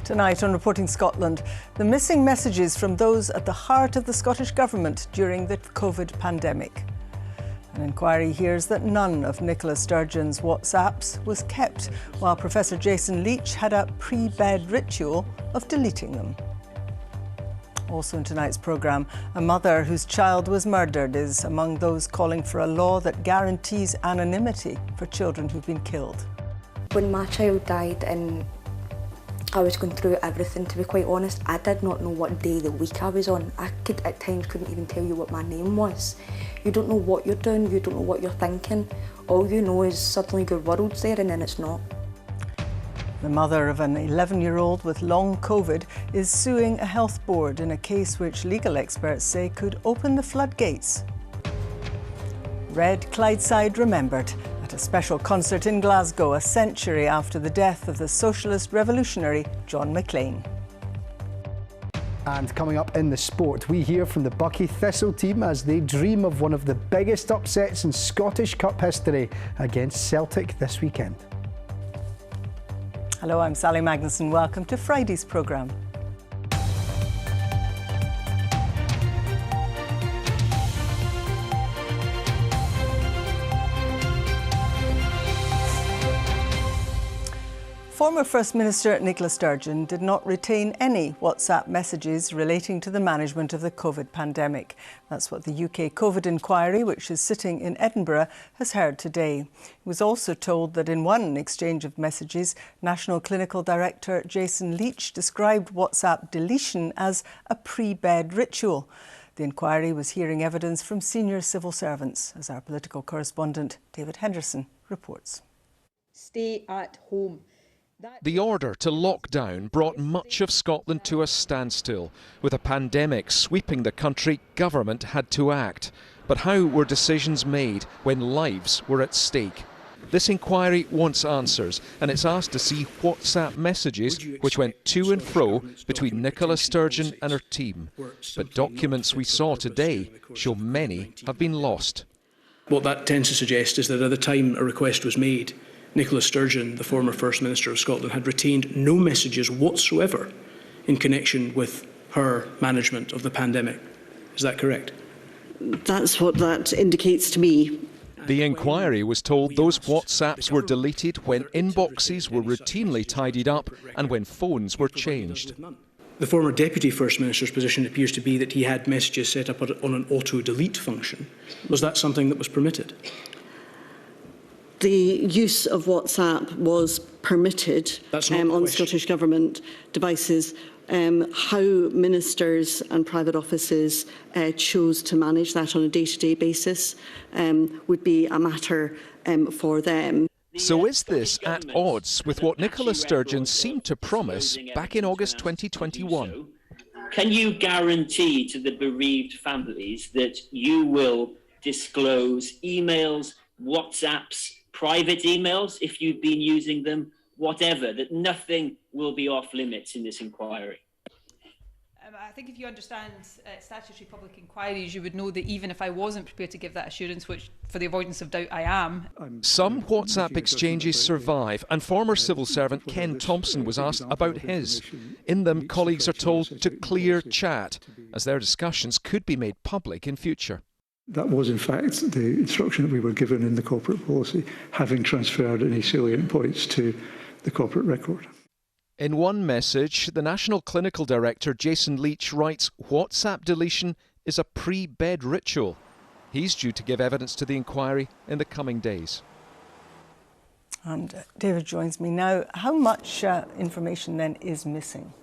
Tonight on Reporting Scotland, the missing messages from those at the heart of the Scottish Government during the COVID pandemic. An inquiry hears that none of Nicola Sturgeon's WhatsApps was kept, while Professor Jason Leach had a pre-bed ritual of deleting them. Also in tonight's programme, a mother whose child was murdered is among those calling for a law that guarantees anonymity for children who've been killed. When my child died and I was going through everything, to be quite honest, I did not know what day of the week I was on. I at times couldn't even tell you what my name was. You don't know what you're doing, you don't know what you're thinking. All you know is suddenly your world's there and then it's not. The mother of an 11-year-old with long COVID is suing a health board in a case which legal experts say could open the floodgates. Red Clydeside remembered at a special concert in Glasgow a century after the death of the socialist revolutionary John Maclean. And coming up in the sport, we hear from the Buckie Thistle team as they dream of one of the biggest upsets in Scottish Cup history against Celtic this weekend. Hello, I'm Sally Magnuson. Welcome to Friday's programme. Former First Minister Nicola Sturgeon did not retain any WhatsApp messages relating to the management of the COVID pandemic. That's what the UK COVID inquiry, which is sitting in Edinburgh, has heard today. He was also told that in one exchange of messages, National Clinical Director Jason Leach described WhatsApp deletion as a pre-bed ritual. The inquiry was hearing evidence from senior civil servants, as our political correspondent David Henderson reports. Stay at home. The order to lock down brought much of Scotland to a standstill. With a pandemic sweeping the country, government had to act. But how were decisions made when lives were at stake? This inquiry wants answers, and it's asked to see WhatsApp messages which went to and fro between Nicola Sturgeon and her team. But documents we saw today show many have been lost. What that tends to suggest is that at the time a request was made, Nicola Sturgeon, the former First Minister of Scotland, had retained no messages whatsoever in connection with her management of the pandemic. Is that correct? That's what that indicates to me. The inquiry was told those WhatsApps were deleted when inboxes were routinely tidied up and when phones were changed. The former Deputy First Minister's position appears to be that he had messages set up on an auto-delete function. Was that something that was permitted? The use of WhatsApp was permitted on Scottish Government devices. How ministers and private offices chose to manage that on a day-to-day basis would be a matter for them. So is this at odds with what Nicola Sturgeon seemed to promise back in August 2021? Can you guarantee to the bereaved families that you will disclose emails, WhatsApps, private emails, if you've been using them, whatever, that nothing will be off limits in this inquiry? I think if you understand statutory public inquiries, you would know that even if I wasn't prepared to give that assurance, which for the avoidance of doubt I am. Some WhatsApp exchanges survive, and former civil servant Ken Thompson was asked about his. In them, colleagues are told to clear chat, as their discussions could be made public in future. That was, in fact, the instruction that we were given in the corporate policy, having transferred any salient points to the corporate record. In one message, the National Clinical Director Jason Leach writes WhatsApp deletion is a pre-bed ritual. He's due to give evidence to the inquiry in the coming days. And David joins me now. How much information then is missing?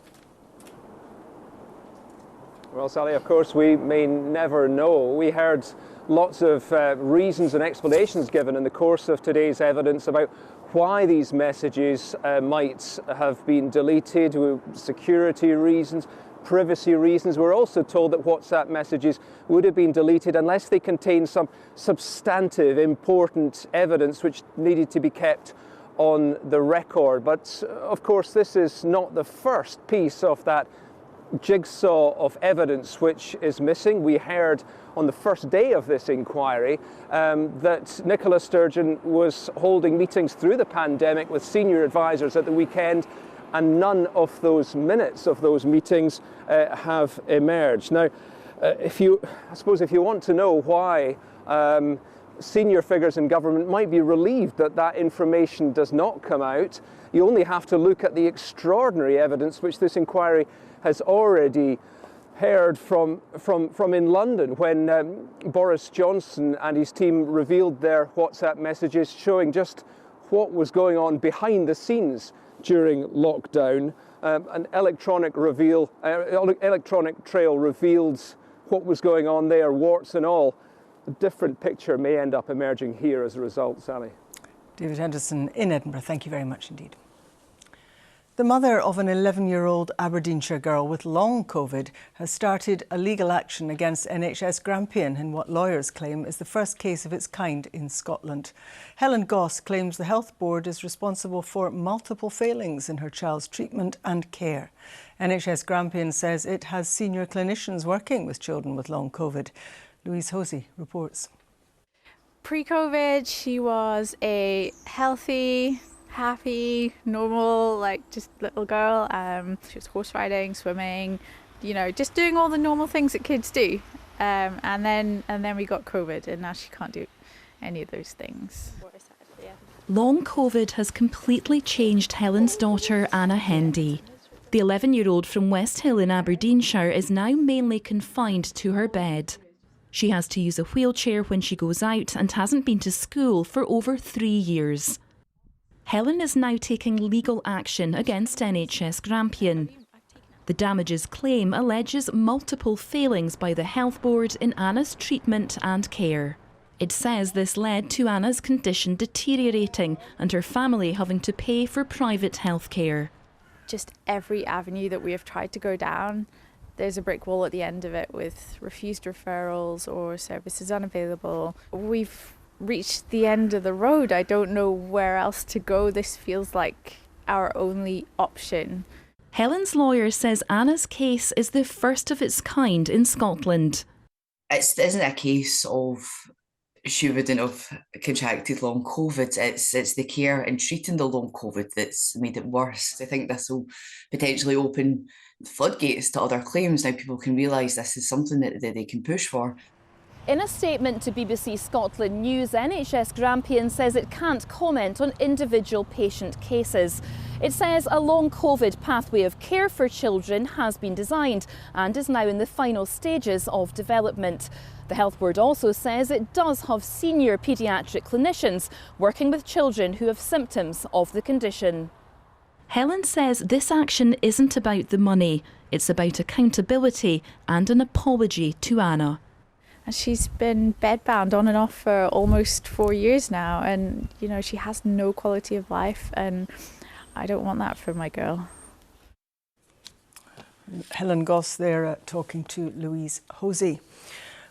Well, Sally, of course, we may never know. We heard lots of reasons and explanations given in the course of today's evidence about why these messages might have been deleted, security reasons, privacy reasons. We're also told that WhatsApp messages would have been deleted unless they contained some substantive, important evidence which needed to be kept on the record. But, of course, this is not the first piece of that jigsaw of evidence which is missing. We heard on the first day of this inquiry that Nicola Sturgeon was holding meetings through the pandemic with senior advisors at the weekend and none of those minutes of those meetings have emerged. Now, I suppose if you want to know why senior figures in government might be relieved that that information does not come out, you only have to look at the extraordinary evidence which this inquiry has already heard from in London when Boris Johnson and his team revealed their WhatsApp messages showing just what was going on behind the scenes during lockdown. An electronic trail revealed what was going on there, warts and all. A different picture may end up emerging here as a result, Sally. David Henderson in Edinburgh, thank you very much indeed. The mother of an 11-year-old Aberdeenshire girl with long COVID has started a legal action against NHS Grampian in what lawyers claim is the first case of its kind in Scotland. Helen Goss claims the Health Board is responsible for multiple failings in her child's treatment and care. NHS Grampian says it has senior clinicians working with children with long COVID. Louise Hosey reports. Pre-COVID, she was a healthy, happy, normal, just little girl. She was horse riding, swimming, just doing all the normal things that kids do. And then we got COVID, and now she can't do any of those things. Long COVID has completely changed Helen's daughter, Anna Hendy. The 11-year-old from West Hill in Aberdeenshire is now mainly confined to her bed. She has to use a wheelchair when she goes out and hasn't been to school for over 3 years. Helen is now taking legal action against NHS Grampian. The damages claim alleges multiple failings by the Health Board in Anna's treatment and care. It says this led to Anna's condition deteriorating and her family having to pay for private health care. Just every avenue that we have tried to go down, there's a brick wall at the end of it with refused referrals or services unavailable. We've reached the end of the road. I don't know where else to go. This feels like our only option. Helen's lawyer says Anna's case is the first of its kind in Scotland. It isn't a case of she wouldn't have contracted long COVID. It's the care and treating the long COVID that's made it worse. I think this will potentially open the floodgates to other claims. Now people can realise this is something that they can push for. In a statement to BBC Scotland News, NHS Grampian says it can't comment on individual patient cases. It says a long COVID pathway of care for children has been designed and is now in the final stages of development. The Health Board also says it does have senior paediatric clinicians working with children who have symptoms of the condition. Helen says this action isn't about the money, it's about accountability and an apology to Anna. And she's been bedbound on and off for almost 4 years now, and she has no quality of life, and I don't want that for my girl. Helen Goss there talking to Louise Hosey.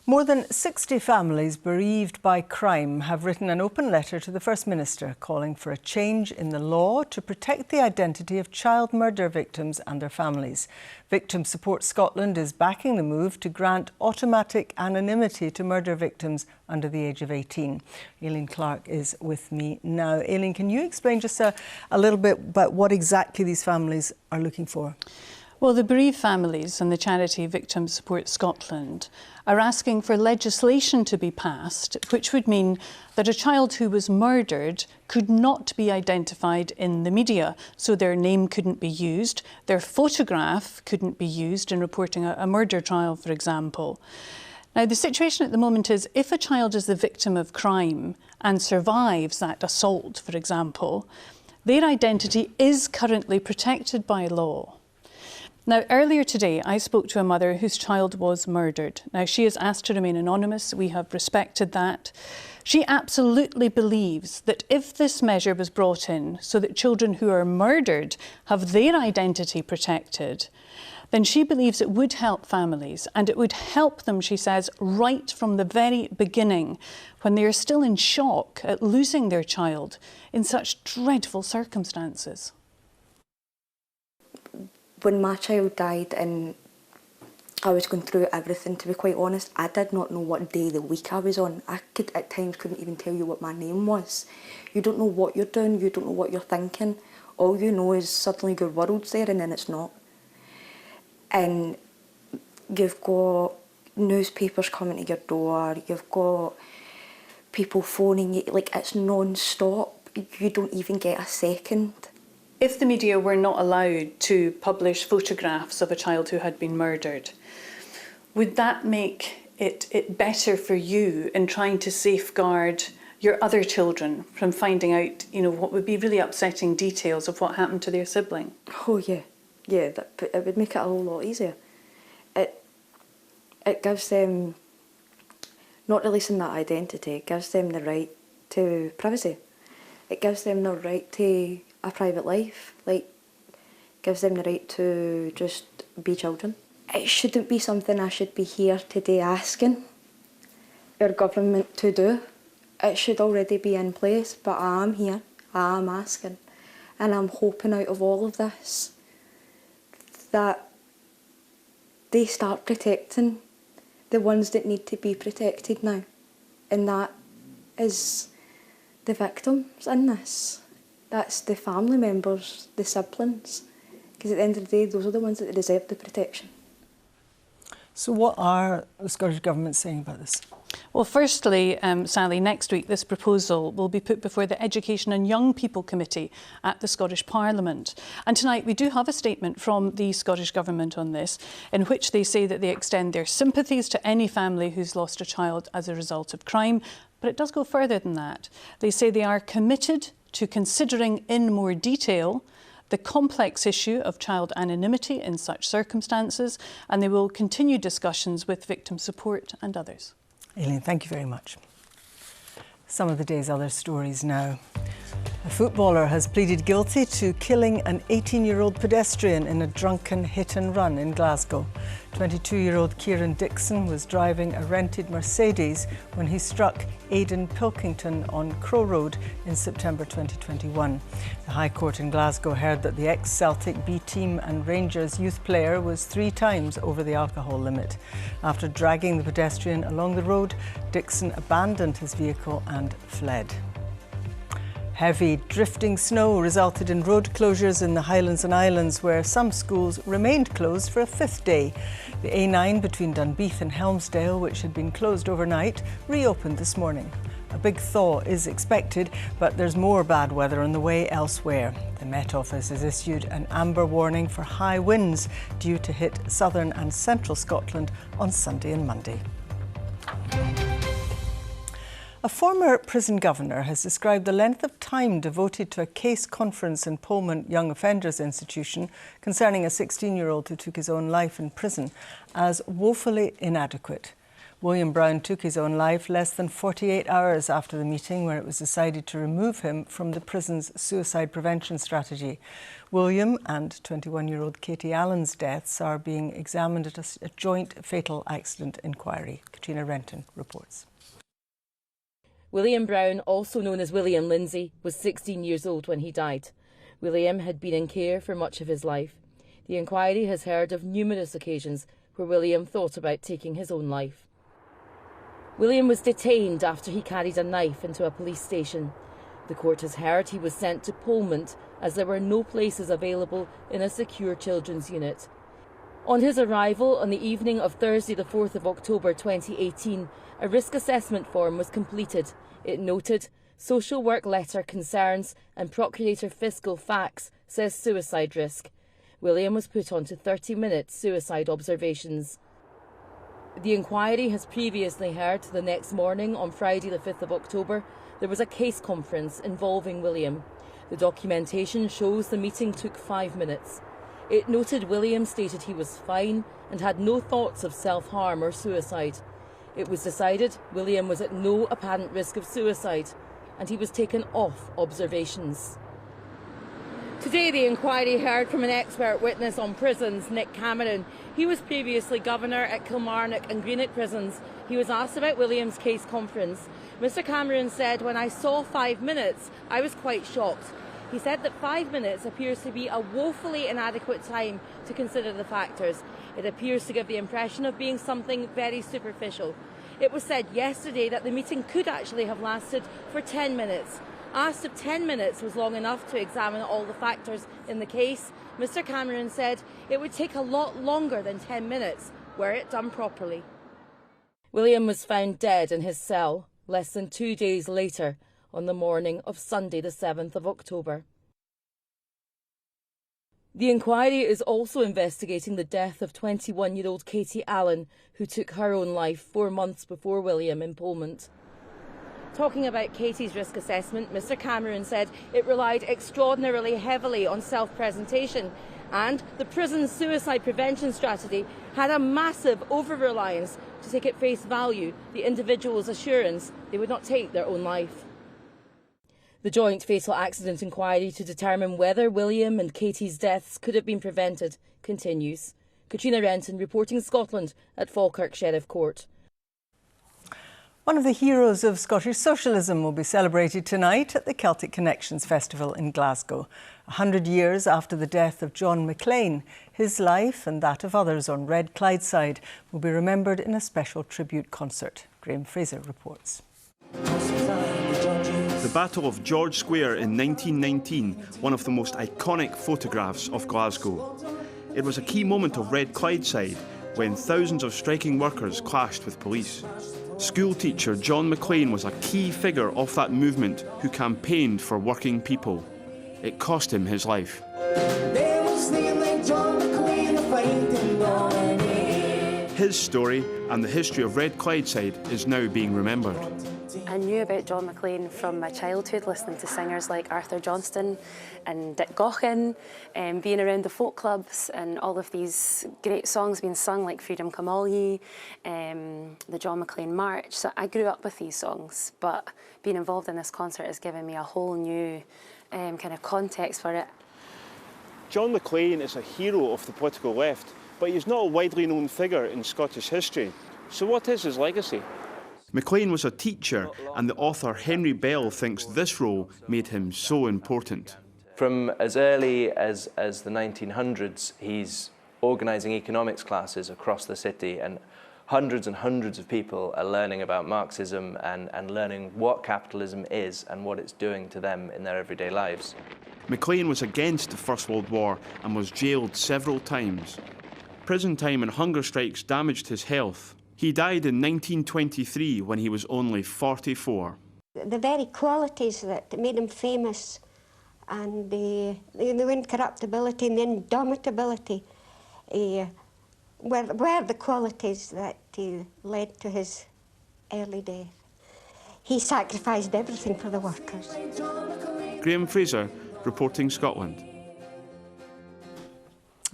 More than 60 families bereaved by crime have written an open letter to the First Minister calling for a change in the law to protect the identity of child murder victims and their families. Victim Support Scotland is backing the move to grant automatic anonymity to murder victims under the age of 18. Aileen Clark is with me now. Aileen, can you explain just a little bit about what exactly these families are looking for? Well, the bereaved families and the charity Victim Support Scotland are asking for legislation to be passed, which would mean that a child who was murdered could not be identified in the media. So their name couldn't be used, their photograph couldn't be used in reporting a murder trial, for example. Now, the situation at the moment is if a child is the victim of crime and survives that assault, for example, their identity is currently protected by law. Now, earlier today, I spoke to a mother whose child was murdered. Now, she has asked to remain anonymous. We have respected that. She absolutely believes that if this measure was brought in so that children who are murdered have their identity protected, then she believes it would help families, and it would help them, she says, right from the very beginning, when they are still in shock at losing their child in such dreadful circumstances. When my child died and I was going through everything, to be quite honest, I did not know what day of the week I was on. I couldn't even tell you what my name was. You don't know what you're doing, you don't know what you're thinking, all you know is suddenly your world's there and then it's not. And you've got newspapers coming to your door, you've got people phoning you, like it's non-stop. You don't even get a second. If the media were not allowed to publish photographs of a child who had been murdered, would that make it better for you in trying to safeguard your other children from finding out, what would be really upsetting details of what happened to their sibling? Oh yeah, it would make it a whole lot easier. It gives them, not releasing that identity, it gives them the right to privacy. It gives them the right to a private life, gives them the right to just be children. It shouldn't be something I should be here today asking our government to do. It should already be in place, but I am here, I am asking, and I'm hoping out of all of this that they start protecting the ones that need to be protected now, and that is the victims in this. That's the family members, the siblings, because at the end of the day, those are the ones that deserve the protection. So what are the Scottish Government saying about this? Well, firstly, Sally, next week this proposal will be put before the Education and Young People Committee at the Scottish Parliament. And tonight we do have a statement from the Scottish Government on this, in which they say that they extend their sympathies to any family who's lost a child as a result of crime. But it does go further than that. They say they are committed to considering in more detail the complex issue of child anonymity in such circumstances, and they will continue discussions with victim support and others. Aileen, thank you very much. Some of the day's other stories now. A footballer has pleaded guilty to killing an 18-year-old pedestrian in a drunken hit and run in Glasgow. 22-year-old Kieran Dixon was driving a rented Mercedes when he struck Aidan Pilkington on Crow Road in September 2021. The High Court in Glasgow heard that the ex-Celtic B team and Rangers youth player was 3 times over the alcohol limit. After dragging the pedestrian along the road, Dixon abandoned his vehicle and fled. Heavy drifting snow resulted in road closures in the Highlands and Islands, where some schools remained closed for a 5th day. The A9 between Dunbeath and Helmsdale, which had been closed overnight, reopened this morning. A big thaw is expected, but there's more bad weather on the way elsewhere. The Met Office has issued an amber warning for high winds due to hit southern and central Scotland on Sunday and Monday. A former prison governor has described the length of time devoted to a case conference in Polmont Young Offenders Institution concerning a 16-year-old who took his own life in prison as woefully inadequate. William Brown took his own life less than 48 hours after the meeting, where it was decided to remove him from the prison's suicide prevention strategy. William and 21-year-old Katie Allen's deaths are being examined at a joint fatal accident inquiry. Katrina Renton reports. William Brown, also known as William Lindsay, was 16 years old when he died. William had been in care for much of his life. The inquiry has heard of numerous occasions where William thought about taking his own life. William was detained after he carried a knife into a police station. The court has heard he was sent to Polmont as there were no places available in a secure children's unit. On his arrival on the evening of Thursday the 4th of October 2018, a risk assessment form was completed. It noted social work letter concerns and procurator fiscal facts says suicide risk. William was put on to 30-minute suicide observations. The inquiry has previously heard the next morning on Friday the 5th of October there was a case conference involving William. The documentation shows the meeting took 5 minutes. It noted William stated he was fine and had no thoughts of self-harm or suicide. It was decided William was at no apparent risk of suicide and he was taken off observations. Today the inquiry heard from an expert witness on prisons, Nick Cameron. He was previously governor at Kilmarnock and Greenock prisons. He was asked about William's case conference. Mr Cameron said, "When I saw 5 minutes, I was quite shocked." He said that 5 minutes appears to be a woefully inadequate time to consider the factors. It appears to give the impression of being something very superficial. It was said yesterday that the meeting could actually have lasted for 10 minutes. Asked if 10 minutes was long enough to examine all the factors in the case, Mr Cameron said it would take a lot longer than 10 minutes were it done properly. William was found dead in his cell less than 2 days later on the morning of Sunday the 7th of October. The inquiry is also investigating the death of 21-year-old Katie Allen, who took her own life 4 months before William in Polmont. Talking about Katie's risk assessment, Mr Cameron said it relied extraordinarily heavily on self-presentation, and the prison's suicide prevention strategy had a massive over-reliance to take at face value the individual's assurance they would not take their own life. The joint fatal accident inquiry to determine whether William and Katie's deaths could have been prevented continues. Katrina Renton reporting Scotland at Falkirk Sheriff Court. One of the heroes of Scottish socialism will be celebrated tonight at the Celtic Connections Festival in Glasgow. 100 years after the death of John Maclean, his life and that of others on Red Clydeside will be remembered in a special tribute concert. Graham Fraser reports. The Battle of George Square in 1919, one of the most iconic photographs of Glasgow. It was a key moment of Red Clydeside when thousands of striking workers clashed with police. School teacher John Maclean was a key figure of that movement who campaigned for working people. It cost him his life. His story and the history of Red Clydeside is now being remembered. I knew about John Maclean from my childhood, listening to singers like Arthur Johnston and Dick Gaughan, being around the folk clubs and all of these great songs being sung like Freedom Come All Ye, the John Maclean March. So I grew up with these songs, but being involved in this concert has given me a whole new kind of context for it. John Maclean is a hero of the political left, but he's not a widely known figure in Scottish history. So what is his legacy? Maclean was a teacher, and the author Henry Bell thinks this role made him so important. From as early as the 1900s, he's organising economics classes across the city, and hundreds of people are learning about Marxism and learning what capitalism is and what it's doing to them in their everyday lives. Maclean was against the First World War and was jailed several times. Prison time and hunger strikes damaged his health. He died in 1923 when he was only 44. The very qualities that made him famous, and the incorruptibility and the indomitability were the qualities that led to his early death. He sacrificed everything for the workers. Graham Fraser, reporting Scotland.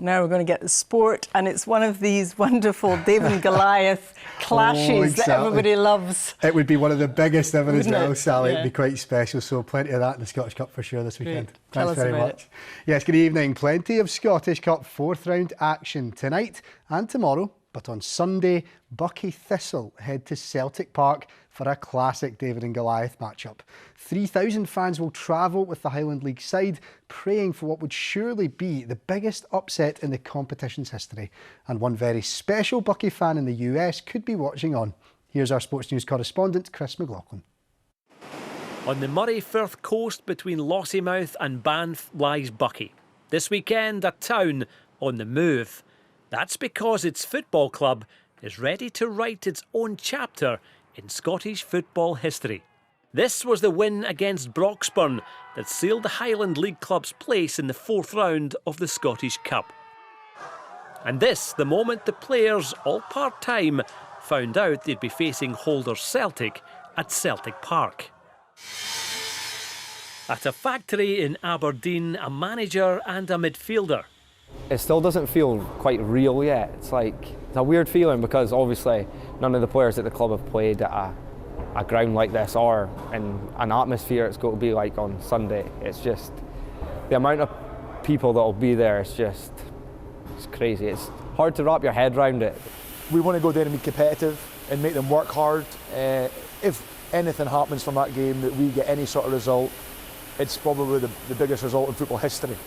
Now we're going to get to sport, and it's one of these wonderful David and Goliath clashes that everybody loves. It would be one of the biggest ever as well, Sally. Yeah. It'd be quite special, so plenty of that in the Scottish Cup for sure this weekend. Great. Tell Thanks us very about much. Yes, good evening. Plenty of Scottish Cup fourth round action tonight and tomorrow, but on Sunday, Buckie Thistle head to Celtic Park for a classic David and Goliath matchup. 3,000 fans will travel with the Highland League side, praying for what would surely be the biggest upset in the competition's history. And one very special Buckie fan in the US could be watching on. Here's our sports news correspondent, Chris McLaughlin. On the Moray Firth coast between Lossiemouth and Banff lies Buckie. This weekend, a town on the move. That's because its football club is ready to write its own chapter in Scottish football history. This was the win against Broxburn that sealed the Highland League club's place in the fourth round of the Scottish Cup. And this, the moment the players, all part-time, found out they'd be facing holders Celtic at Celtic Park. At a factory in Aberdeen, a manager and a midfielder. It still doesn't feel quite real yet. It's a weird feeling because obviously none of the players at the club have played at a ground like this or in an atmosphere it's going to be like on Sunday. It's just the amount of people that will be there. It's crazy. It's hard to wrap your head around it. We want to go there and be competitive and make them work hard. If anything happens from that game, that we get any sort of result, it's probably the biggest result in football history.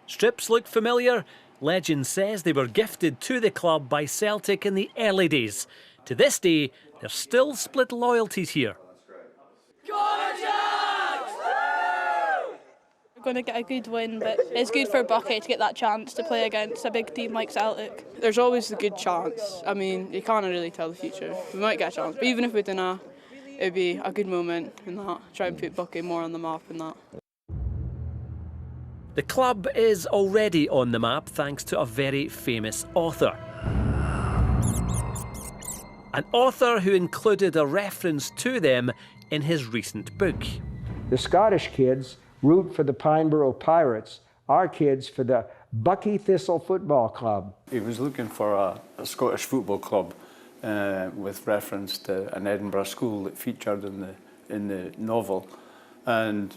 Strips look familiar. Legend says they were gifted to the club by Celtic in the early days. To this day, there's still split loyalties here. going to get a good win, but it's good for Bucky to get that chance to play against a big team like Celtic. There's always a good chance. I mean, you can't really tell the future. We might get a chance, but even if we don't, it'd be a good moment in that. Try and put Bucky more on the map in that. The club is already on the map thanks to a very famous author. An author who included a reference to them in his recent book. The Scottish kids root for the Pineborough Pirates, our kids for the Bucky Thistle Football Club. He was looking for a Scottish football club with reference to an Edinburgh school that featured in the novel, and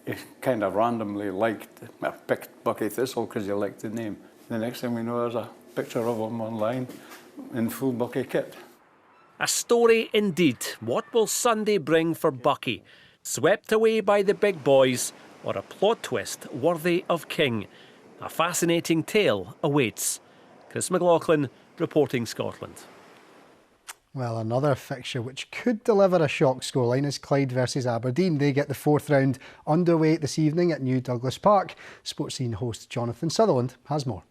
he kind of randomly picked Bucky Thistle because he liked the name. The next thing we know, there's a picture of him online in full Bucky kit. A story indeed. What will Sunday bring for Bucky? Swept away by the big boys, or a plot twist worthy of King? A fascinating tale awaits. Chris Maclean, reporting Scotland. Well, another fixture which could deliver a shock scoreline is Clyde versus Aberdeen. They get the fourth round underway this evening at New Douglas Park. Sports Scene host Jonathan Sutherland has more.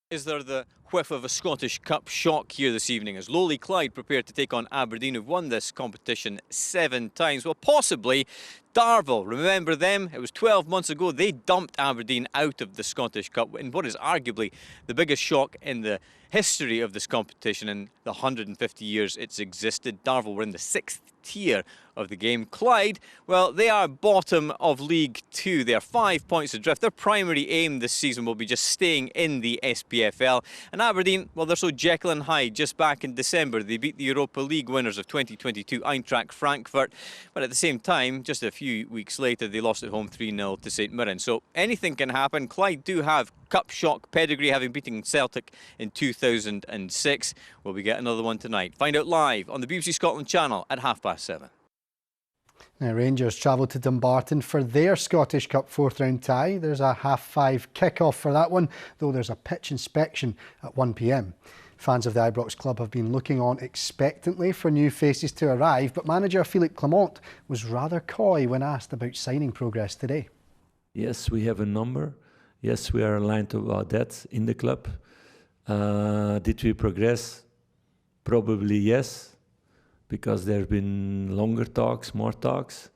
Is there the whiff of a Scottish Cup shock here this evening as lowly Clyde prepare to take on Aberdeen, who've won this competition 7 times? Well, possibly Darvel. Remember them? It was 12 months ago. They dumped Aberdeen out of the Scottish Cup in what is arguably the biggest shock in the history of this competition in the 150 years it's existed. Darvel were in the 6th tier of the game. Clyde, well, they are bottom of League 2. They are 5 points adrift. Their primary aim this season will be just staying in the SPFL. And Aberdeen, well, they're so Jekyll and Hyde. Just back in December, they beat the Europa League winners of 2022, Eintracht Frankfurt. But at the same time, just a few weeks later, they lost at home 3-0 to St Mirren. So anything can happen. Clyde do have cup shock pedigree, having beaten Celtic in 2006. Will we get another one tonight? Find out live on the BBC Scotland channel at 7:30. Now, Rangers travel to Dumbarton for their Scottish Cup fourth round tie. There's a 5:30 kick-off for that one, though there's a pitch inspection at 1 p.m. Fans of the Ibrox club have been looking on expectantly for new faces to arrive, but manager Philippe Clement was rather coy when asked about signing progress today. Yes, we have a number. Yes, we are aligned about that in the club. Did we progress? Probably yes, because there have been longer talks, more talks.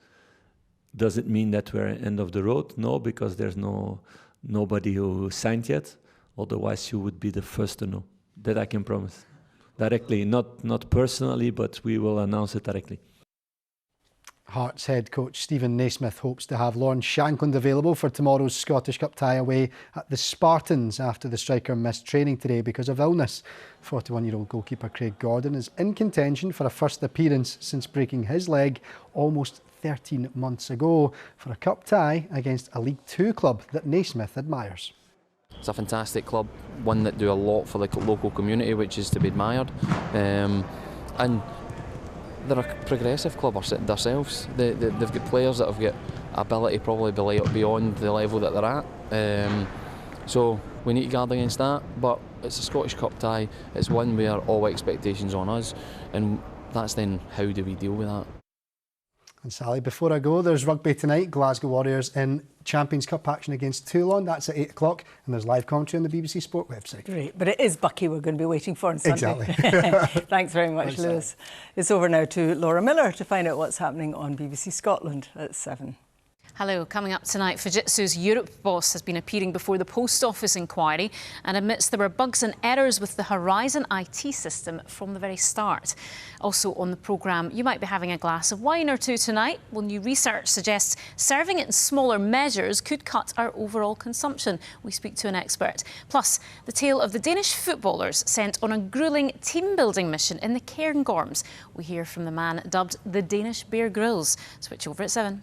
Does it mean that we're at the end of the road? No, because there's nobody who signed yet. Otherwise, you would be the first to know. That I can promise. Directly, not personally, but we will announce it directly. Hearts head coach Stephen Naismith hopes to have Lawrence Shankland available for tomorrow's Scottish Cup tie away at the Spartans after the striker missed training today because of illness. 41-year-old goalkeeper Craig Gordon is in contention for a first appearance since breaking his leg almost 13 months ago for a cup tie against a League 2 club that Naismith admires. It's a fantastic club, one that do a lot for the local community, which is to be admired. And they're a progressive club themselves. They've got players that have got ability probably beyond the level that they're at. So we need to guard against that, but it's a Scottish Cup tie. It's one where all expectations on us, and that's then how do we deal with that. And Sally, before I go, there's rugby tonight. Glasgow Warriors in Champions Cup action against Toulon. That's at 8 o'clock, and there's live commentary on the BBC Sport website. Great, but it is Bucky we're going to be waiting for on Sunday. Exactly. Thanks very much, Lewis. It's over now to Laura Miller to find out what's happening on BBC Scotland at 7. Hello. Coming up tonight, Fujitsu's Europe boss has been appearing before the Post Office inquiry and admits there were bugs and errors with the Horizon IT system from the very start. Also on the programme, you might be having a glass of wine or two tonight. Well, new research suggests serving it in smaller measures could cut our overall consumption. We speak to an expert. Plus, the tale of the Danish footballers sent on a gruelling team-building mission in the Cairngorms. We hear from the man dubbed the Danish Bear Grylls. Switch over at 7.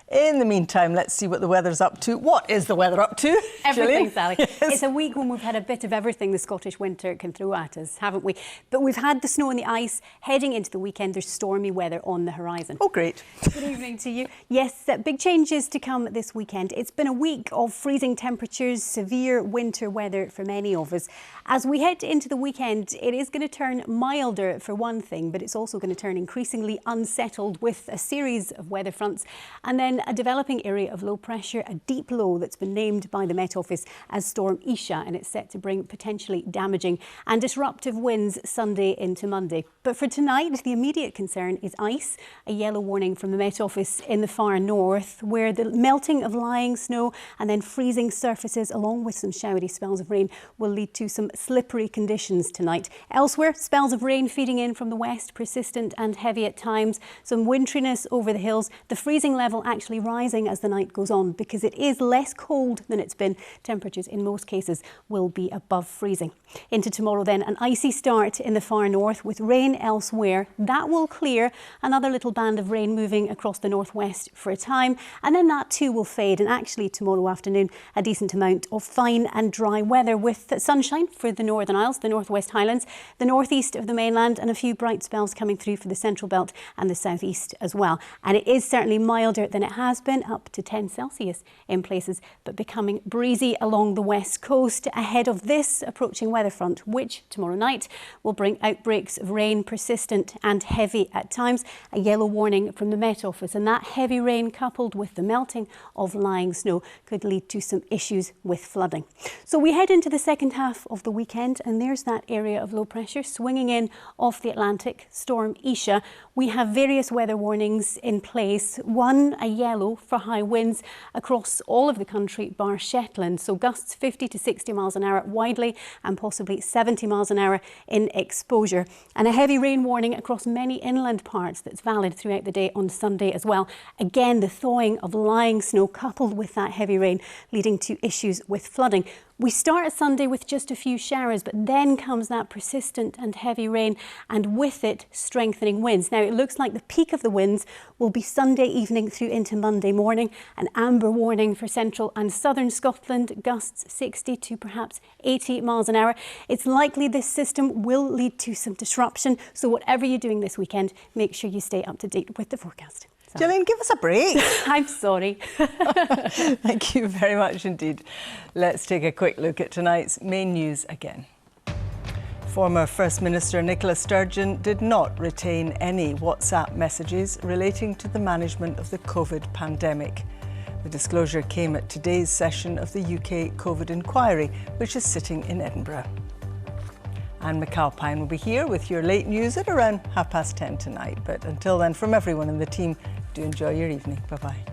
In the meantime, let's see what the weather's up to. What is the weather up to? Everything, Gillian? Sally. Yes. It's a week when we've had a bit of everything the Scottish winter can throw at us, haven't we? But we've had the snow and the ice. Heading into the weekend, there's stormy weather on the horizon. Oh, great. Good evening to you. Yes, big changes to come this weekend. It's been a week of freezing temperatures, severe winter weather for many of us. As we head into the weekend, it is going to turn milder for one thing, but it's also going to turn increasingly unsettled with a series of weather fronts. And then then a developing area of low pressure, a deep low that's been named by the Met Office as Storm Isha, and it's set to bring potentially damaging and disruptive winds Sunday into Monday. But for tonight, the immediate concern is ice, a yellow warning from the Met Office in the far north, where the melting of lying snow and then freezing surfaces along with some showery spells of rain will lead to some slippery conditions tonight. Elsewhere, spells of rain feeding in from the west, persistent and heavy at times, some wintriness over the hills, the freezing level actually rising as the night goes on because it is less cold than it's been. Temperatures in most cases will be above freezing. Into tomorrow then, an icy start in the far north with rain elsewhere. That will clear, another little band of rain moving across the northwest for a time, and then that too will fade, and actually tomorrow afternoon a decent amount of fine and dry weather with sunshine for the Northern Isles, the Northwest Highlands, the northeast of the mainland, and a few bright spells coming through for the Central Belt and the southeast as well. And it is certainly milder than it has been, up to 10 Celsius in places, but becoming breezy along the west coast ahead of this approaching weather front, which tomorrow night will bring outbreaks of rain, persistent and heavy at times. A yellow warning from the Met Office, and that heavy rain coupled with the melting of lying snow could lead to some issues with flooding. So we head into the second half of the weekend, and there's that area of low pressure swinging in off the Atlantic, Storm Isha. We have various weather warnings in place. One, a yellow for high winds across all of the country bar Shetland. So gusts 50 to 60 miles an hour widely and possibly 70 miles an hour in exposure. And a heavy rain warning across many inland parts that's valid throughout the day on Sunday as well. Again, the thawing of lying snow coupled with that heavy rain leading to issues with flooding. We start Sunday with just a few showers, but then comes that persistent and heavy rain, and with it strengthening winds. Now it looks like the peak of the winds will be Sunday evening through into Monday morning. An amber warning for central and southern Scotland, gusts 60 to perhaps 80 miles an hour. It's likely this system will lead to some disruption, so whatever you're doing this weekend, make sure you stay up to date with the forecast. Gillian, give us a break. I'm sorry. Thank you very much indeed. Let's take a quick look at tonight's main news again. Former First Minister Nicola Sturgeon did not retain any WhatsApp messages relating to the management of the COVID pandemic. The disclosure came at today's session of the UK COVID inquiry, which is sitting in Edinburgh. Anne McAlpine will be here with your late news at around 10:30 tonight. But until then, from everyone in the team, do enjoy your evening. Bye-bye.